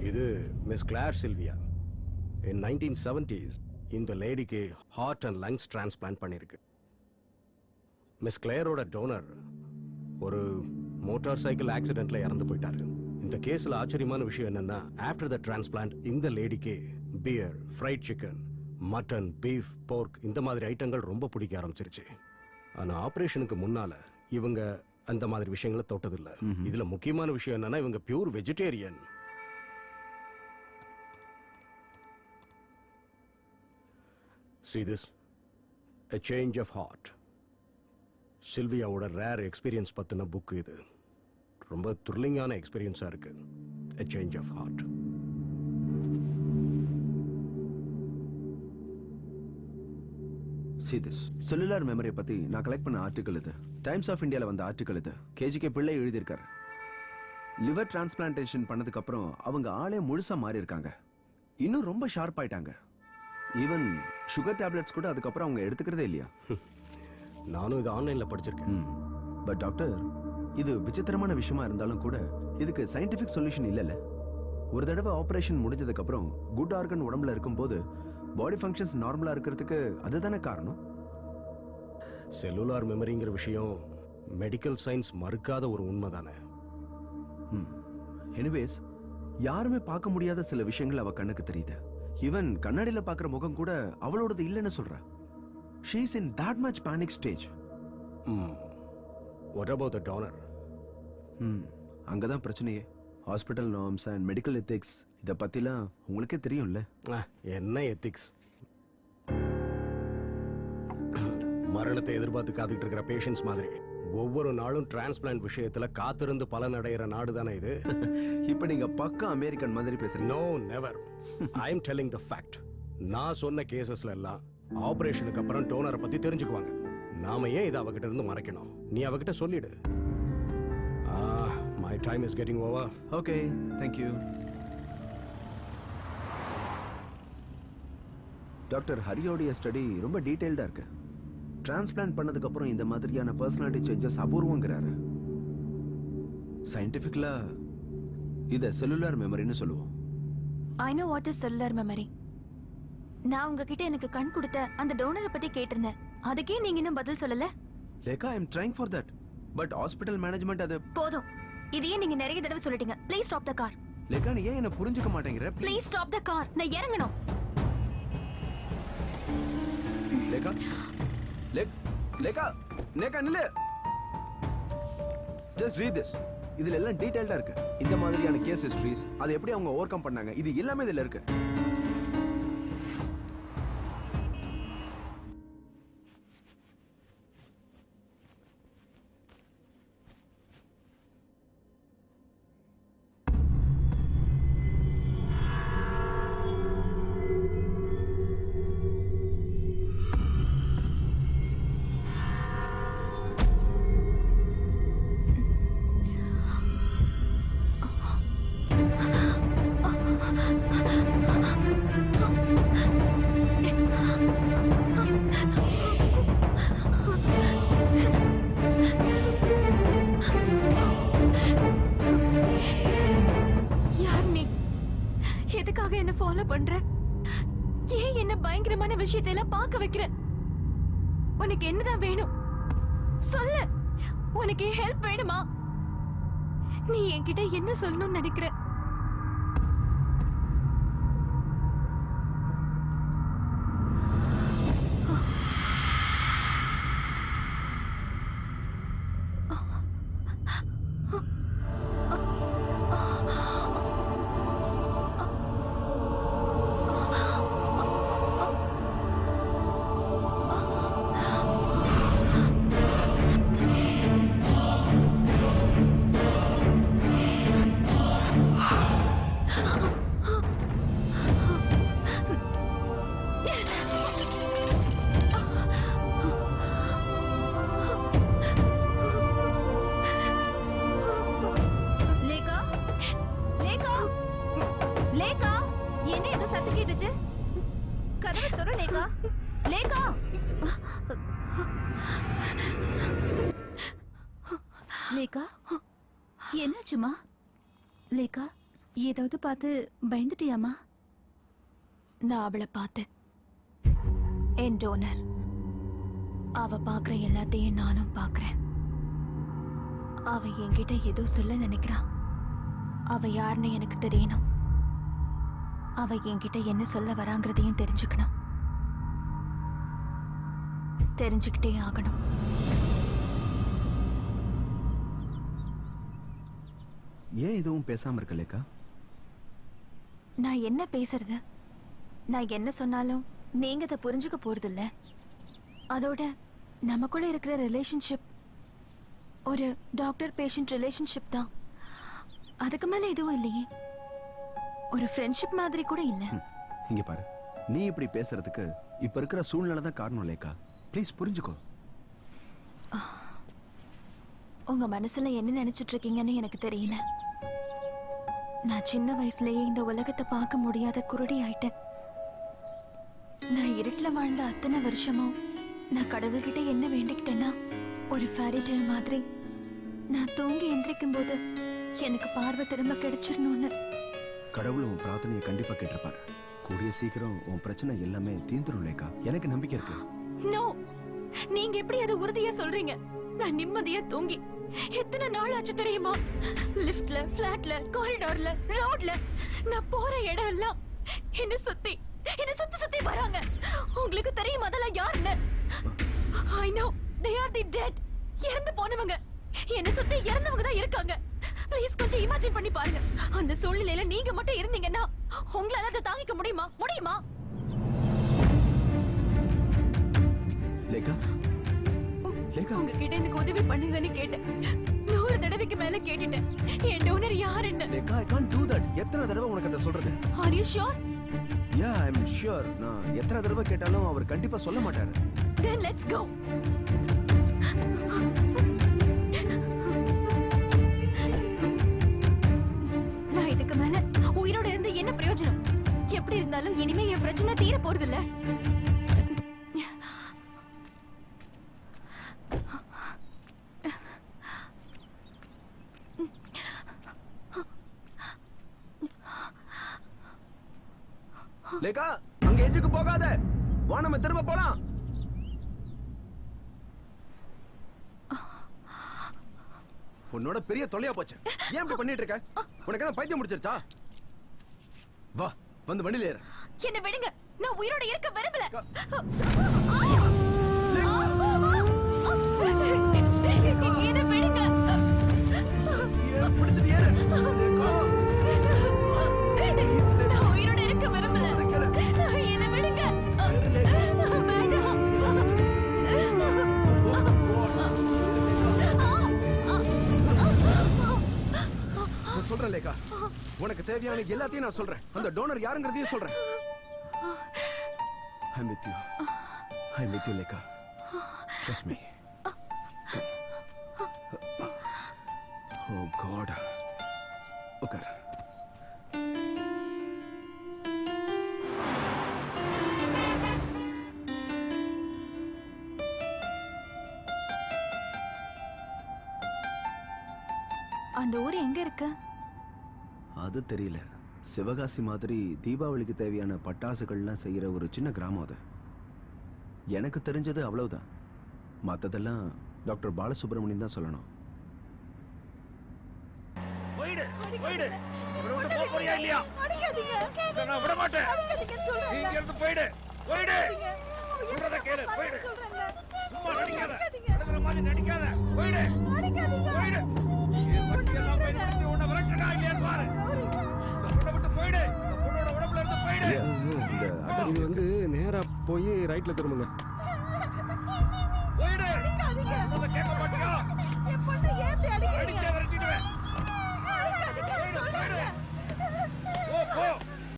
இது மிஸ் கிளார் சில்வியா. இன் 1970s இந்த லேடிக்கு heart and lungs transplant பண்ணியிருக்கு. மிஸ் கிளேரோட டோனர் ஒரு மோட்டார் சைக்கிள் ஆக்சிடென்ட்ல இறந்து போயிட்டாரு. இந்த கேஸ்ல ஆச்சரியமான விஷயம் என்னன்னா, ஆஃப்டர் த டிரான்ஸ்பிளான்ட் இந்த லேடிக்கு beer, fried chicken, mutton, beef, pork இந்த மாதிரி ஐட்டங்கள் ரொம்ப பிடிக்க ஆரம்பிச்சிருச்சு. ஆனா ஆபரேஷனுக்கு முன்னால இவங்க அந்த மாதிரி விஷயங்களை தொட்டதில்லை. இதுல முக்கியமான விஷயம் என்னன்னா, இவங்க pure vegetarian. See this? A change of heart. சில்வியாவோட ரேர் எக்ஸ்பீரியன்ஸ் பத்தின புக் இது. ரொம்ப த்ரில்லிங்கான எக்ஸ்பீரியன்ஸா இருக்கு. A change of heart. See this. Cellular memory பத்தி நான் கலெக்ட் பண்ண ஆர்டிகல் இது. டைம்ஸ் ஆஃப் இந்தியால வந்த ஆர்டிகல் இது. கேஜிகே பிள்ளை எழுதியிருக்காரு. லிவர் டிரான்ஸ்பிளான்டேஷன் பண்ணதுக்கு அப்புறம் அவங்க ஆளே முழுசா மாறி இருக்காங்க. இன்னும் ரொம்ப ஷார்ப் ஆயிட்டாங்க. ஈவன் சுகர் டேப்லெட்ஸ் கூட அதுக்கப்புறம் அவங்க எடுத்துக்கிறதே இல்லையா? நானும் இது ஆன்லைன்ல படிச்சிருக்கேன். பட் டாக்டர், இது விசித்திரமான விஷயமா இருந்தாலும் கூட இதுக்கு சயின்டிபிக் சொல்யூஷன் இல்லைல்ல. ஒரு தடவை ஆபரேஷன் முடிஞ்சதுக்கு அப்புறம் குட் ஆர்கன் உடம்புல இருக்கும்போது பாடி ஃபங்க்ஷன்ஸ் நார்மலா இருக்கிறதுக்கு அதுதானே காரணம். செல்லுலார் மெமரிங்கிற விஷயம் மெடிக்கல் சயின்ஸ் மறுக்காத ஒரு உண்மை தானே. எனிவேஸ், யாருமே பார்க்க முடியாத சில விஷயங்கள் அவ கண்ணுக்கு தெரியுது. ஈவன் கண்ணாடியில பாக்குற முகம் கூட அவளோடது இல்லைன்னு சொல்றா. She is in that much panic stage. What about the donor? அங்கதான் பிரச்சனையே. Hospital norms and medical ethics இத பத்திலாம் உங்களுக்கே தெரியும்ல. என்ன எத்திக்ஸ்? மரணத்தை எதிர்பார்த்து காத்துட்டு இருக்கிற பேஷண்ட்ஸ் மாதிரி ஒவ்வொரு நாளும் டிரான்ஸ்பிளான்ட் விஷயத்துல காத்திருந்து பலன் அடைகிற நாடு தானே இது. இப்ப நீங்க பக்கா அமெரிக்கன் மாதிரி பேசுறீங்க. No, never. I am telling the fact. நான் சொன்ன கேசஸ்ல எல்லாம் ஆபரேஷனுக்கு அப்புறம் டோனரை பத்தி தெரிஞ்சுக்குவாங்க. நாம ஏன் இதை அவகிட்ட இருந்து மறைக்கணும்? நீ அவகிட்ட சொல்லிடு. My time is getting over. Okay, thank you. Doctor ஹரியோடைய ஸ்டடி ரொம்ப டீடைல்டா இருக்கு. டிரான்ஸ்பிளான்ட் பண்ணதுக்கு அப்புறம் இந்த மாதிரியான பர்சனாலிட்டி சேஞ்சஸ் அபூர்வங்கிறாரு. சயின்டிபிக்கலா இத செல்லுலார் மெமரின்னு சொல்லுவோம். I know what is cellular memory. நான் உங்ககிட்ட எனக்கு கண் கொடுத்த அந்த டோனரை பத்தி கேட்டிருந்தேன். அதுக்கே நீங்க இன்னும் பதில் சொல்லல. Lekha, I am trying for that. But hospital management அது போதும். இதையே நீங்க நிறைய தடவை சொல்லிட்டீங்க. Please stop the car. Lekha, நீ ஏன் என்ன புரிஞ்சுக்க மாட்டேங்கற? Please stop the car. நான் இறங்கணும். லேகா, லேகா, லேகா நில்லு. Just read this. இதுல எல்லாம் டீடைலா இருக்கு. இந்த மாதிரியான கேஸ் ஹிஸ்டரிஸ், அதை எப்படி அவங்க ஓவர் கம் பண்ணாங்க, இது எல்லாமே இதுல இருக்கு. எதுக்காக என்ன ஃபாலோ பண்ற? ஏன் என்ன பயங்கரமான விஷயத்தை எல்லாம் பார்க்க வைக்கிற? உனக்கு என்னதான் வேணும் சொல்லு. உனக்கு ஹெல்ப் வேணுமா? நீ என்கிட்ட என்ன சொல்லணும்னு நினைக்கிற? லேகா, என்னாச்சுமா? லேகா, ஏதாவது பார்த்து பயந்துட்டியாமா? நான் அவளை பார்த்தேன். என் டோனர். அவ பாக்குற எல்லாத்தையும் நானும் பாக்குறேன். அவ என்கிட்ட ஏதோ சொல்ல நினைக்கிறா. அவ யாருன்னு எனக்கு தெரியணும். அவ என்கிட்ட என்ன சொல்ல வராங்கிறதையும் தெரிஞ்சுக்கணும். தெரிஞ்சுக்கிட்டே ஆகணும். ஏன் எதுவும் பேசாம இருக்க லேக்கா? நான் என்ன பேசுறது? நான் என்ன சொன்னாலும் நீங்க அதை புரிஞ்சுக்க போறதில்ல. அதோட நமக்குள்ள இருக்கிற ரிலேஷன்ஷிப் ஒரு டாக்டர் பேஷண்ட் ரிலேஷன்ஷிப் தான். அதுக்கு மேல எதுவும் இல்லையே. ஒரு ஃப்ரெண்ட்ஷிப் மாதிரி கூட இல்ல. இங்க பாரு, நீ இப்படி பேசுறதுக்கு இப்ப இருக்கிற சூழ்நிலை தான் காரணம் லேக்கா. ப்ளீஸ் புரிஞ்சுக்கோ. உங்க மனசுல என்ன நினைச்சிட்டு இருக்கீங்கன்னு எனக்கு தெரியல. நான் சின்ன வயசுலயே இந்த உலகத்தை பார்க்க முடியாத குருடி ஆயிட்டேன். நான் இருட்டுல வாழ்ந்த அத்தனை வருஷமும் நான் கடவுள்கிட்ட என்ன வேண்டிக்கிட்டேன்னா, ஒரு ஃபேரி டேல் மாதிரி நான் தூங்கி எந்திரிக்கும் போது எனக்கு பார்வை திரும்ப கிடைச்சிடணும்னு. கடவுள் உன் பிரார்த்தனையை கண்டிப்பா கேட்டிருப்பாரு. கூடிய சீக்கிரம் உன் பிரச்சனை எல்லாமே தீர்ந்துரும் லேக்கா. எனக்கு நம்பிக்கை இருக்கு. நோ, நீங்க எப்படி அதை உறுதியா சொல்றீங்க? நான் நிம்மதியா தூங்கி எத்தனை நாள் ஆச்சு தெரியுமா? லிஃப்ட்ல, ஃபிளாட்ல, காரிடார்ல, ரோட்ல, நான் போற இடம் எல்லாம் என்ன சுத்தி சுத்தி வராங்க. உங்களுக்கு தெரியுமா அதெல்லாம் யாருன்னு? I know they are the dead. இறந்து போனவங்க. என்ன சுத்தி இறந்தவங்க தான் இருக்காங்க. ப்ளீஸ் கொஞ்சம் இமேஜின் பண்ணி பாருங்க. அந்த சூழ்நிலையில நீங்க மட்டும் இருந்தீங்கன்னா உங்களால அதை தாங்கிக்க முடியுமா? லேக்கா, லேக்கா, உங்ககிட்ட எனக்கு உதவி பண்ணுங்கன்னு கேட்டேன். 100 தடவைக்கு மேல கேட்டுட்டேன். என் டோனர் யாருன்னு. லேக்கா, I can't do that. எத்தனை தடவை உனக்கு அதை சொல்றது? Are you sure? Yeah, I'm sure. நான் எத்தனை தடவை கேட்டாலும் அவர் கண்டிப்பா சொல்ல மாட்டாரு. Then let's go. நான் இதுக்கு மேல உயிரோட இருந்து என்ன பிரயோஜனம்? எப்படி இருந்தாலும் இனிமே என் பிரச்சனை தீர போறது இல்ல. லேக்கா, அங்க எஜுக்கு போகாத. வா, நம்ம திரும்ப போலாம். உன்னோட பெரிய தொல்லையா போச்சு. ஏன் இப்படி பண்ணிட்டு இருக்க? உனக்கு என்ன பைத்தியம் முடிச்சிருச்சா? வா, வந்து வண்டியில ஏறு. என்ன விடுங்க. நான் உயிரோட இருக்க விரும்பல. என்ன விடுங்க. பிடிச்சிட்டு ஏறு. நான் உயிரோட இருக்க விரும்பல. என்ன விடுங்க. சொல்றேன் லேக்கா, உனக்கு தேவையான எல்லாத்தையும் நான் சொல்றேன். அந்த டோனர் யாருங்கிறதையும் சொல்றேன். I'm with you லேக்கா. Trust me. Oh God. உட்கார். அந்த ஊர் எங்க இருக்கு? அது தெரியல. சிவகாசி மாதிரி தீபாவளிக்கு தேவையான பட்டாசுகள்லாம் செய்யற ஒரு சின்ன கிராமம் அது. எனக்கு தெரிஞ்சது அவ்வளவுதான். மத்ததெல்லாம் டாக்டர் பாலசுப்ரமணியன் தான் சொல்லணும். போயிடு. இவரை விட்டு போக போறியா இல்லையா? இதை நான் விட மாட்டேன். நீ இங்க இருந்து போயிடு. சொல்றத கேளு. போயிடு. சும்மா நடிக்காத. நடுக்கிற மாதிரி நடிக்காத. போயிடு. என் சக்தி எல்லாம் பயன்படுத்தி உன்னை விரட்டுறா இல்லையான்னு பாரு. இந்த பொண்ணை விட்டு போயிடு. இந்த பொண்ணோட உடம்புல இருந்து போயிடு. இது வந்து நேரா போய் ரைட்ல திரும்புங்க.